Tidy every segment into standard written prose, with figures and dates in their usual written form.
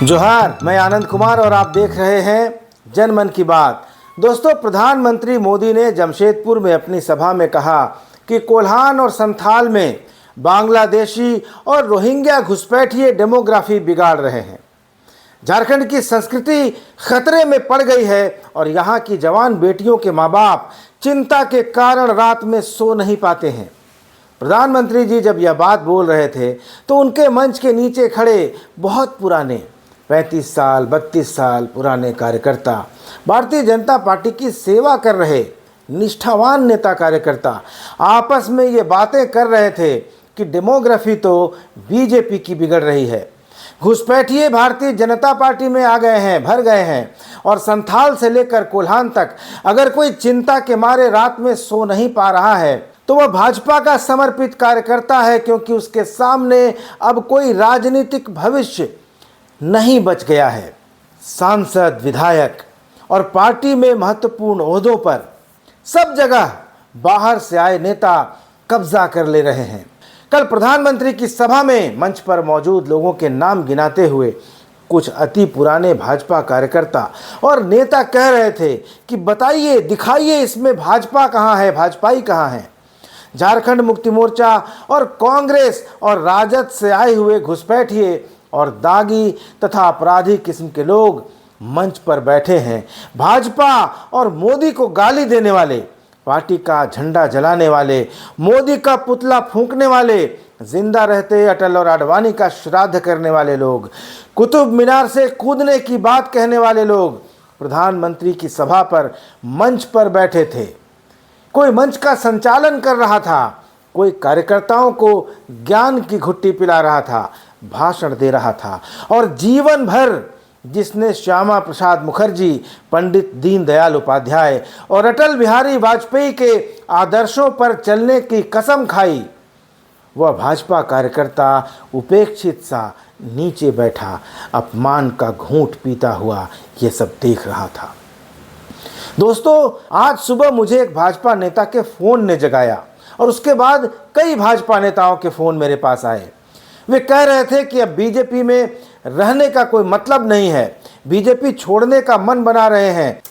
जोहार, मैं आनंद कुमार और आप देख रहे हैं जनमन की बात। दोस्तों, प्रधानमंत्री मोदी ने जमशेदपुर में अपनी सभा में कहा कि कोल्हान और संथाल में बांग्लादेशी और रोहिंग्या घुसपैठिए डेमोग्राफी बिगाड़ रहे हैं। झारखंड की संस्कृति खतरे में पड़ गई है और यहाँ की जवान बेटियों के माँ बाप चिंता के कारण रात में सो नहीं पाते हैं। प्रधानमंत्री जी जब यह बात बोल रहे थे तो उनके मंच के नीचे खड़े बहुत पुराने 35 साल 32 साल पुराने कार्यकर्ता, भारतीय जनता पार्टी की सेवा कर रहे निष्ठावान नेता कार्यकर्ता आपस में ये बातें कर रहे थे कि डेमोग्राफी तो बीजेपी की बिगड़ रही है। घुसपैठिए भारतीय जनता पार्टी में आ गए हैं, भर गए हैं और संथाल से लेकर कोल्हान तक अगर कोई चिंता के मारे रात में सो नहीं पा रहा है तो वह भाजपा का समर्पित कार्यकर्ता है, क्योंकि उसके सामने अब कोई राजनीतिक भविष्य नहीं बच गया है। सांसद, विधायक और पार्टी में महत्वपूर्ण ओहदों पर सब जगह बाहर से आए नेता कब्जा कर ले रहे हैं। कल प्रधानमंत्री की सभा में मंच पर मौजूद लोगों के नाम गिनाते हुए कुछ अति पुराने भाजपा कार्यकर्ता और नेता कह रहे थे कि बताइए, दिखाइए इसमें भाजपा कहाँ है, भाजपाई कहाँ है। झारखंड मुक्ति मोर्चा और कांग्रेस और राजद से आए हुए घुसपैठिए और दागी तथा अपराधी किस्म के लोग मंच पर बैठे हैं। भाजपा और मोदी को गाली देने वाले, पार्टी का झंडा जलाने वाले, मोदी का पुतला फूंकने वाले, जिंदा रहते अटल और आडवाणी का श्राद्ध करने वाले लोग, कुतुब मीनार से कूदने की बात कहने वाले लोग प्रधानमंत्री की सभा पर मंच पर बैठे थे। कोई मंच का संचालन कर रहा था, कोई कार्यकर्ताओं को ज्ञान की घुट्टी पिला रहा था, भाषण दे रहा था और जीवन भर जिसने श्यामा प्रसाद मुखर्जी, पंडित दीनदयाल उपाध्याय और अटल बिहारी वाजपेयी के आदर्शों पर चलने की कसम खाई, वह भाजपा कार्यकर्ता उपेक्षित सा नीचे बैठा अपमान का घूंट पीता हुआ ये सब देख रहा था। दोस्तों, आज सुबह मुझे एक भाजपा नेता के फ़ोन ने जगाया और उसके बाद कई भाजपा नेताओं के फ़ोन मेरे पास आए। वे कह रहे थे कि अब बीजेपी में रहने का कोई मतलब नहीं है, बीजेपी छोड़ने का मन बना रहे हैं,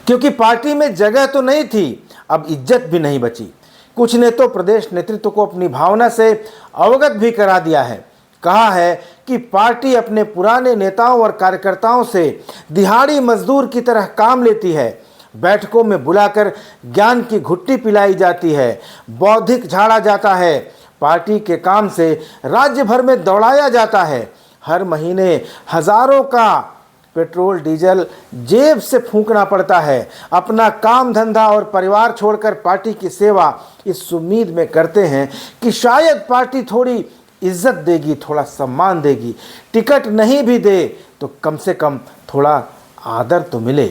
क्योंकि पार्टी में जगह तो नहीं थी, अब इज्जत भी नहीं बची। कुछ ने तो प्रदेश नेतृत्व को अपनी भावना से अवगत भी करा दिया है। कहा है कि पार्टी अपने पुराने नेताओं और कार्यकर्ताओं से दिहाड़ी मजदूर की तरह काम लेती है, बैठकों में बुलाकर ज्ञान की घुट्टी पिलाई जाती है, बौद्धिक झाड़ा जाता है, पार्टी के काम से राज्य भर में दौड़ाया जाता है, हर महीने हजारों का पेट्रोल डीजल जेब से फूंकना पड़ता है, अपना काम धंधा और परिवार छोड़कर पार्टी की सेवा इस उम्मीद में करते हैं कि शायद पार्टी थोड़ी इज्जत देगी, थोड़ा सम्मान देगी, टिकट नहीं भी दे तो कम से कम थोड़ा आदर तो मिले।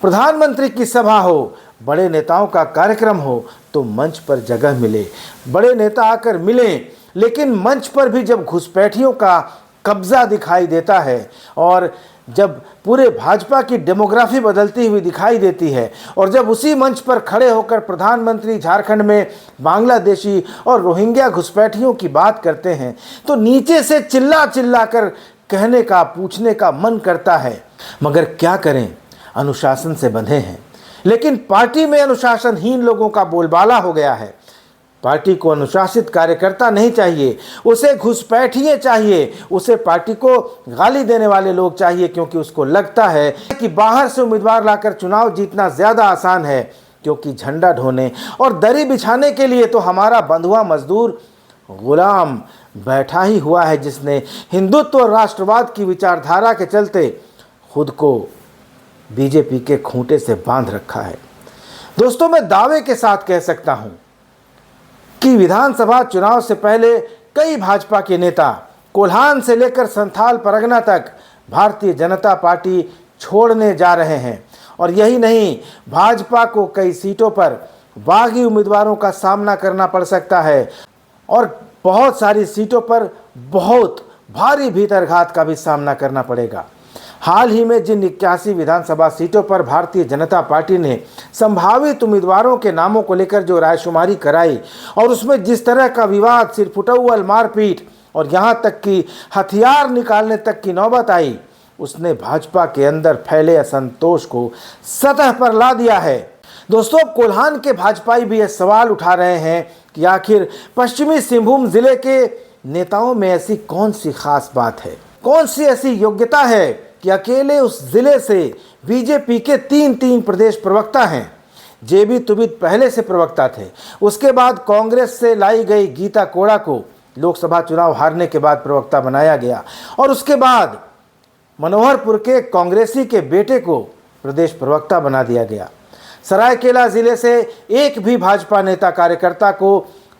प्रधानमंत्री की सभा हो, बड़े नेताओं का कार्यक्रम हो तो मंच पर जगह मिले, बड़े नेता आकर मिलें, लेकिन मंच पर भी जब घुसपैठियों का कब्जा दिखाई देता है और जब पूरे भाजपा की डेमोग्राफी बदलती हुई दिखाई देती है और जब उसी मंच पर खड़े होकर प्रधानमंत्री झारखंड में बांग्लादेशी और रोहिंग्या घुसपैठियों की बात करते हैं तो नीचे से चिल्ला चिल्ला कर कहने का, पूछने का मन करता है, मगर क्या करें, अनुशासन से बंधे हैं। लेकिन पार्टी में अनुशासनहीन लोगों का बोलबाला हो गया है। पार्टी को अनुशासित कार्यकर्ता नहीं चाहिए, उसे घुसपैठिए चाहिए, उसे पार्टी को गाली देने वाले लोग चाहिए, क्योंकि उसको लगता है कि बाहर से उम्मीदवार लाकर चुनाव जीतना ज़्यादा आसान है, क्योंकि झंडा ढोने और दरी बिछाने के लिए तो हमारा बंधुआ मजदूर गुलाम बैठा ही हुआ है, जिसने हिंदुत्व और राष्ट्रवाद की विचारधारा के चलते खुद को बीजेपी के खूंटे से बांध रखा है। दोस्तों, मैं दावे के साथ कह सकता हूं कि विधानसभा चुनाव से पहले कई भाजपा के नेता कोल्हान से लेकर संथाल परगना तक भारतीय जनता पार्टी छोड़ने जा रहे हैं। और यही नहीं, भाजपा को कई सीटों पर बागी उम्मीदवारों का सामना करना पड़ सकता है और बहुत सारी सीटों पर बहुत भारी भीतरघात का भी सामना करना पड़ेगा। हाल ही में जिन 81 विधानसभा सीटों पर भारतीय जनता पार्टी ने संभावित उम्मीदवारों के नामों को लेकर जो रायशुमारी कराई और उसमें जिस तरह का विवाद, सिरफुटौल, मारपीट और यहाँ तक कि हथियार निकालने तक की नौबत आई, उसने भाजपा के अंदर फैले असंतोष को सतह पर ला दिया है। दोस्तों, कोल्हान के भाजपाई भी यह सवाल उठा रहे हैं कि आखिर पश्चिमी सिंहभूम जिले के नेताओं में ऐसी कौन सी खास बात है, कौन सी ऐसी योग्यता है कि अकेले उस जिले से बीजेपी के तीन प्रदेश प्रवक्ता हैं। जेबी तुबिद पहले से प्रवक्ता थे, उसके बाद कांग्रेस से लाई गई गीता कोड़ा को लोकसभा चुनाव हारने के बाद प्रवक्ता बनाया गया और उसके बाद मनोहरपुर के कांग्रेसी के बेटे को प्रदेश प्रवक्ता बना दिया गया। सरायकेला जिले से एक भी भाजपा नेता कार्यकर्ता को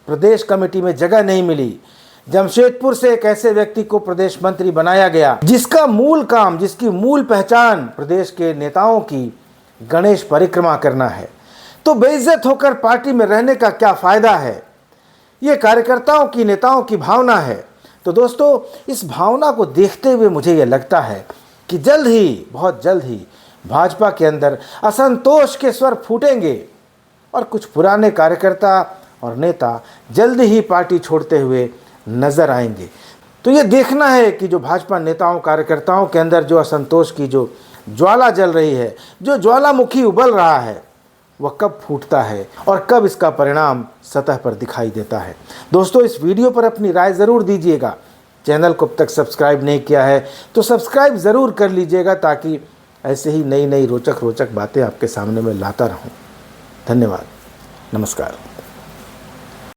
प्रदेश कमेटी में जगह नहीं मिली। जमशेदपुर से एक ऐसे व्यक्ति को प्रदेश मंत्री बनाया गया जिसका मूल काम, जिसकी मूल पहचान प्रदेश के नेताओं की गणेश परिक्रमा करना है। तो बेइज्जत होकर पार्टी में रहने का क्या फायदा है? ये कार्यकर्ताओं की, नेताओं की भावना है। तो दोस्तों, इस भावना को देखते हुए मुझे ये लगता है कि जल्द ही, बहुत जल्द ही भाजपा के अंदर असंतोष के स्वर फूटेंगे और कुछ पुराने कार्यकर्ता और नेता जल्द ही पार्टी छोड़ते हुए नजर आएंगे। तो ये देखना है कि जो भाजपा नेताओं, कार्यकर्ताओं के अंदर जो असंतोष की जो ज्वाला जल रही है, जो ज्वालामुखी उबल रहा है, वह कब फूटता है और कब इसका परिणाम सतह पर दिखाई देता है। दोस्तों, इस वीडियो पर अपनी राय ज़रूर दीजिएगा। चैनल को अब तक सब्सक्राइब नहीं किया है तो सब्सक्राइब ज़रूर कर लीजिएगा, ताकि ऐसे ही नई रोचक बातें आपके सामने मैं लाता रहूं। धन्यवाद, नमस्कार।